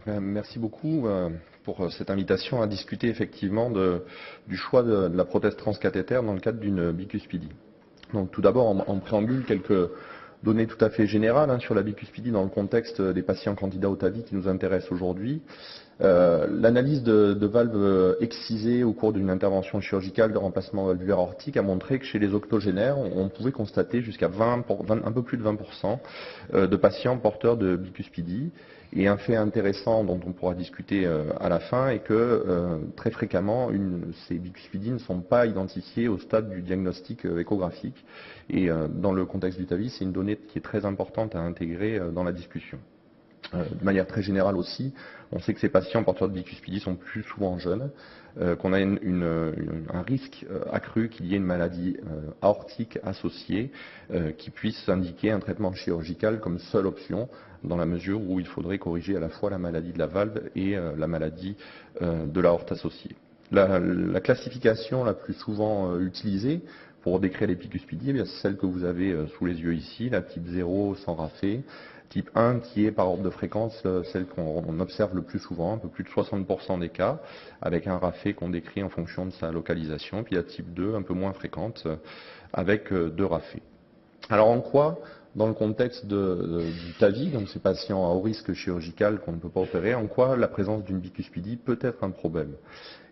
Merci beaucoup pour cette invitation à discuter effectivement du choix de la prothèse transcathéter dans le cadre d'une bicuspidie. Donc tout d'abord, en préambule, quelques données tout à fait générales sur la bicuspidie dans le contexte des patients candidats au TAVI qui nous intéressent aujourd'hui. L'analyse de valves excisées au cours d'une intervention chirurgicale de remplacement valvulaire aortique a montré que chez les octogénaires, on pouvait constater jusqu'à un peu plus de 20% de patients porteurs de bicuspidie. Et un fait intéressant dont on pourra discuter à la fin est que très fréquemment, ces bicuspidies ne sont pas identifiées au stade du diagnostic échographique. Et dans le contexte du TAVI, c'est une donnée qui est très importante à intégrer dans la discussion. De manière très générale aussi, on sait que ces patients porteurs de bicuspidie sont plus souvent jeunes, qu'on a un risque accru qu'il y ait une maladie aortique associée qui puisse indiquer un traitement chirurgical comme seule option, dans la mesure où il faudrait corriger à la fois la maladie de la valve et la maladie de l'aorte associée. La classification la plus souvent utilisée pour décrire les bicuspidies, c'est celle que vous avez sous les yeux ici, la type 0 sans rafé, type 1 qui est par ordre de fréquence celle qu'on observe le plus souvent, un peu plus de 60% des cas, avec un rafé qu'on décrit en fonction de sa localisation, puis la type 2 un peu moins fréquente, avec 2 rafés. Alors en quoi, dans le contexte du TAVI, donc ces patients à haut risque chirurgical qu'on ne peut pas opérer, en quoi la présence d'une bicuspidie peut être un problème?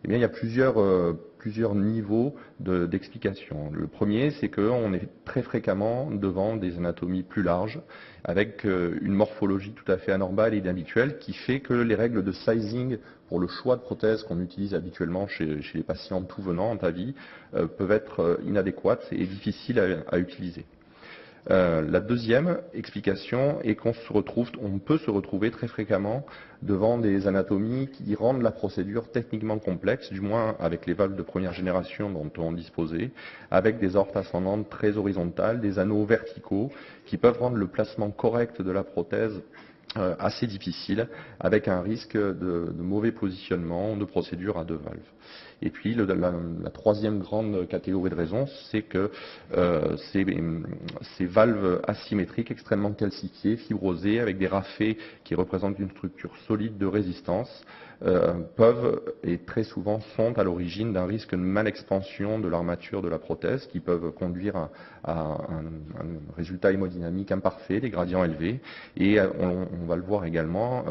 Eh bien, il y a plusieurs niveaux d'explication. Le premier, c'est qu'on est très fréquemment devant des anatomies plus larges, avec une morphologie tout à fait anormale et inhabituelle, qui fait que les règles de sizing pour le choix de prothèse qu'on utilise habituellement chez les patients tout venant en TAVI peuvent être inadéquates et difficiles à utiliser. La deuxième explication est on peut se retrouver très fréquemment devant des anatomies qui rendent la procédure techniquement complexe, du moins avec les valves de première génération dont on disposait, avec des aortes ascendantes très horizontales, des anneaux verticaux qui peuvent rendre le placement correct de la prothèse assez difficile, avec un risque de mauvais positionnement de procédure à 2 valves. Et puis la troisième grande catégorie de raisons, c'est que ces valves asymétriques extrêmement calcifiées, fibrosées, avec des rafés qui représentent une structure solide de résistance, peuvent et très souvent sont à l'origine d'un risque de malexpansion de l'armature de la prothèse qui peuvent conduire à un résultat hémodynamique imparfait, des gradients élevés, et on va le voir également,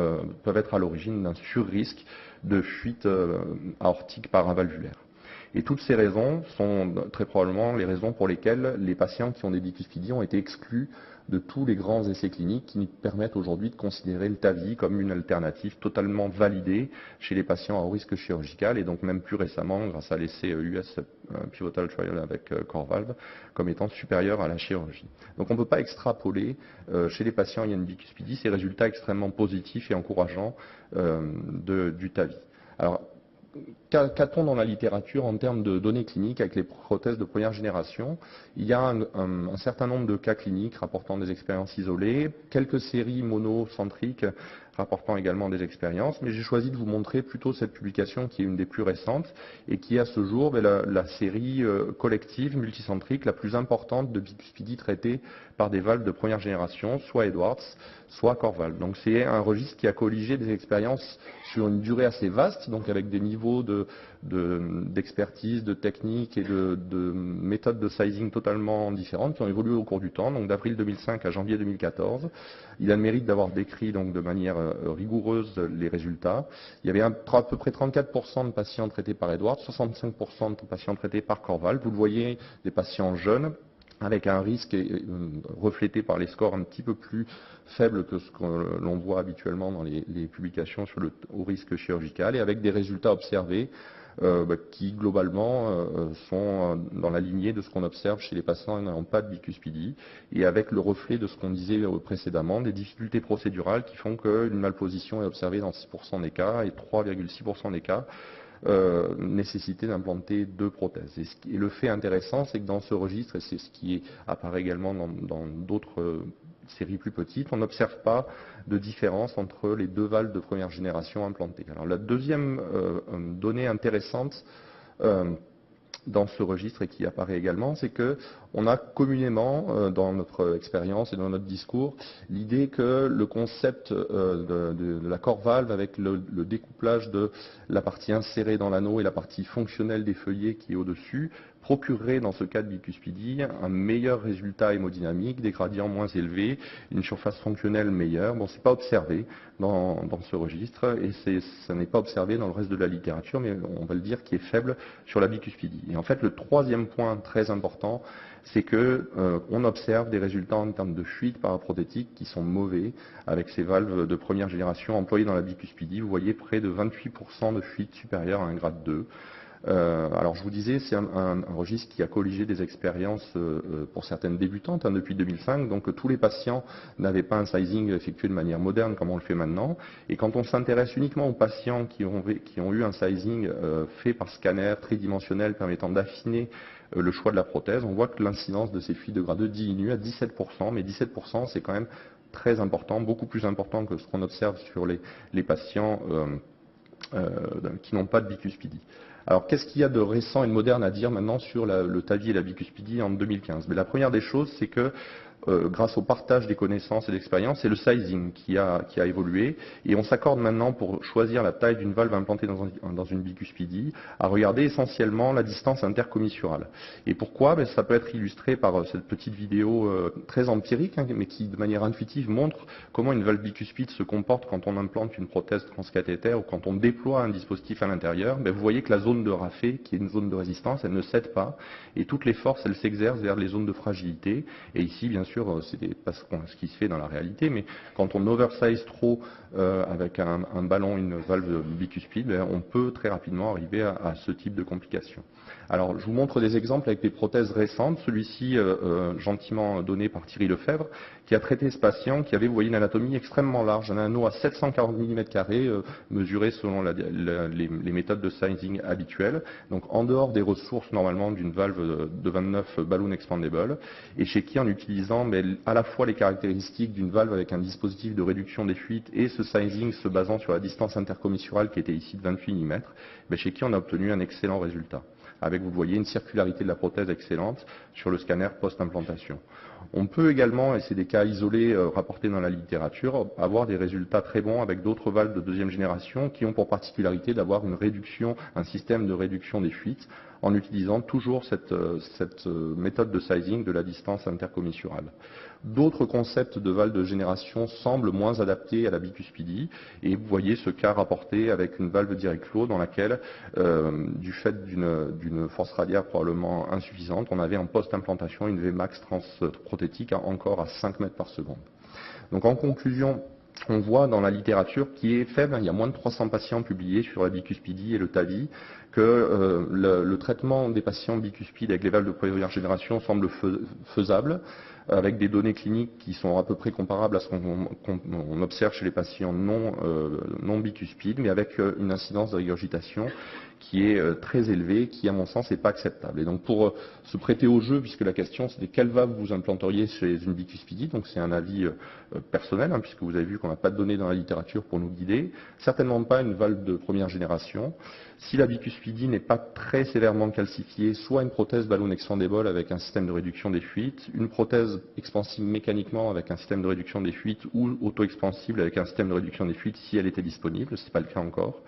peuvent être à l'origine d'un surrisque de fuite aortique paravalvulaire. Et toutes ces raisons sont très probablement les raisons pour lesquelles les patients qui ont des bicuspidies ont été exclus de tous les grands essais cliniques qui nous permettent aujourd'hui de considérer le TAVI comme une alternative totalement validée chez les patients à haut risque chirurgical, et donc même plus récemment grâce à l'essai US Pivotal Trial avec CoreValve comme étant supérieur à la chirurgie. Donc on ne peut pas extrapoler chez les patients ayant une bicuspidie ces résultats extrêmement positifs et encourageants du TAVI. Alors, qu'a-t-on dans la littérature en termes de données cliniques avec les prothèses de première génération? Il y a un certain nombre de cas cliniques rapportant des expériences isolées, quelques séries monocentriques rapportant également des expériences, mais j'ai choisi de vous montrer plutôt cette publication qui est une des plus récentes et qui est à ce jour la série collective multicentrique la plus importante de bicuspidie traitée par des valves de première génération, soit Edwards, soit CoreValve. Donc c'est un registre qui a colligé des expériences sur une durée assez vaste, donc avec des niveaux d'expertise, de technique et de méthodes de sizing totalement différentes qui ont évolué au cours du temps, donc d'avril 2005 à janvier 2014. Il a le mérite d'avoir décrit donc de manière rigoureuse les résultats. Il y avait à peu près 34% de patients traités par Edwards, 65% de patients traités par CoreValve. Vous le voyez, des patients jeunes, avec un risque reflété par les scores un petit peu plus faibles que ce que l'on voit habituellement dans les publications sur le haut risque chirurgical, et avec des résultats observés qui globalement sont dans la lignée de ce qu'on observe chez les patients n'ayant pas de bicuspidie, et avec le reflet de ce qu'on disait précédemment, des difficultés procédurales qui font qu'une malposition est observée dans 6% des cas et 3,6% des cas nécessité d'implanter 2 prothèses. Et le fait intéressant, c'est que dans ce registre, et c'est ce qui apparaît également dans d'autres séries plus petites, on n'observe pas de différence entre les 2 valves de première génération implantées. Alors la deuxième donnée intéressante dans ce registre et qui apparaît également, c'est que on a communément, dans notre expérience et dans notre discours, l'idée que le concept de l'accord valve avec le découplage de la partie insérée dans l'anneau et la partie fonctionnelle des feuillets qui est au-dessus procurerait dans ce cas de bicuspidie un meilleur résultat hémodynamique, des gradients moins élevés, une surface fonctionnelle meilleure. Bon, c'est pas observé dans ce registre et ça n'est pas observé dans le reste de la littérature, mais on va le dire qui est faible sur la bicuspidie. Et en fait, le troisième point très important, c'est que on observe des résultats en termes de fuite paraprothétique qui sont mauvais avec ces valves de première génération employées dans la bicuspidie. Vous voyez près de 28% de fuite supérieure à un grade 2. Alors je vous disais, c'est un registre qui a colligé des expériences pour certaines débutantes depuis 2005, donc tous les patients n'avaient pas un sizing effectué de manière moderne comme on le fait maintenant. Et quand on s'intéresse uniquement aux patients qui ont eu un sizing fait par scanner tridimensionnel permettant d'affiner le choix de la prothèse, on voit que l'incidence de ces fuites de grade 2 diminue à 17%, mais 17% c'est quand même très important, beaucoup plus important que ce qu'on observe sur les patients qui n'ont pas de bicuspidie. Alors, qu'est-ce qu'il y a de récent et de moderne à dire maintenant sur le TAVI et la bicuspidie en 2015? Mais la première des choses, c'est que grâce au partage des connaissances et d'expériences, c'est le sizing qui a évolué. Et on s'accorde maintenant pour choisir la taille d'une valve implantée dans une bicuspidie à regarder essentiellement la distance intercommissurale. Et pourquoi? Ben, ça peut être illustré par cette petite vidéo très empirique, hein, mais qui de manière intuitive montre comment une valve bicuspide se comporte quand on implante une prothèse transcathéter ou quand on déploie un dispositif à l'intérieur. Ben, vous voyez que la zone de Raffet, qui est une zone de résistance, elle ne cède pas. Et toutes les forces, elles s'exercent vers les zones de fragilité. Et ici, bien sûr, c'est pas ce qui se fait dans la réalité, mais quand on oversize trop avec un ballon, une valve bicuspide, on peut très rapidement arriver à ce type de complications. Alors, je vous montre des exemples avec des prothèses récentes. Celui-ci, gentiment donné par Thierry Lefebvre, qui a traité ce patient qui avait, vous voyez, une anatomie extrêmement large, un anneau à 740 mm2, mesuré selon les méthodes de sizing habituelles, donc en dehors des ressources normalement d'une valve de 29 balloon expandable, et chez qui en utilisant à la fois les caractéristiques d'une valve avec un dispositif de réduction des fuites et ce sizing se basant sur la distance intercommissurale qui était ici de 28 mm, chez qui on a obtenu un excellent résultat, avec, vous voyez, une circularité de la prothèse excellente sur le scanner post-implantation. On peut également, et c'est des cas isolés rapportés dans la littérature, avoir des résultats très bons avec d'autres valves de deuxième génération qui ont pour particularité d'avoir un système de réduction des fuites en utilisant toujours cette méthode de sizing de la distance intercommissurale. D'autres concepts de valves de génération semblent moins adaptés à la bicuspidie, et vous voyez ce cas rapporté avec une valve direct flow dans laquelle, du fait d'une force radiaire probablement insuffisante, on avait en post-implantation une Vmax transprothétique encore à 5 mètres par seconde. Donc en conclusion, on voit dans la littérature qui est faible, il y a moins de 300 patients publiés sur la bicuspidie et le TAVI, que le traitement des patients bicuspides avec les valves de première génération semble faisable, avec des données cliniques qui sont à peu près comparables à ce qu'on observe chez les patients non bicuspides, mais avec une incidence de régurgitation qui est très élevée, qui à mon sens n'est pas acceptable. Et donc pour se prêter au jeu, puisque la question c'était quelle valve vous implanteriez chez une bicuspidie, donc c'est un avis personnel, puisque vous avez vu qu'on n'a pas de données dans la littérature pour nous guider, certainement pas une valve de première génération. Si la bicuspidie n'est pas très sévèrement calcifiée, soit une prothèse balloon expandable avec un système de réduction des fuites, une prothèse expansible mécaniquement avec un système de réduction des fuites ou auto-expansible avec un système de réduction des fuites si elle était disponible, ce n'est pas le cas encore.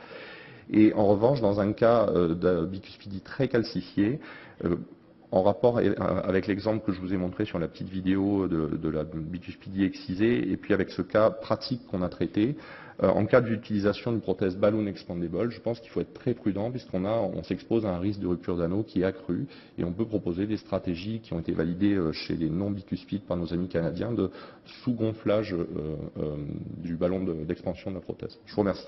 Et en revanche, dans un cas de bicuspidie très calcifiée, en rapport avec l'exemple que je vous ai montré sur la petite vidéo de la bicuspidie excisée, et puis avec ce cas pratique qu'on a traité, en cas d'utilisation d'une prothèse balloon expandable, je pense qu'il faut être très prudent puisqu'on s'expose à un risque de rupture d'anneau qui est accru, et on peut proposer des stratégies qui ont été validées chez les non-bicuspides par nos amis canadiens de sous-gonflage du ballon d'expansion de la prothèse. Je vous remercie.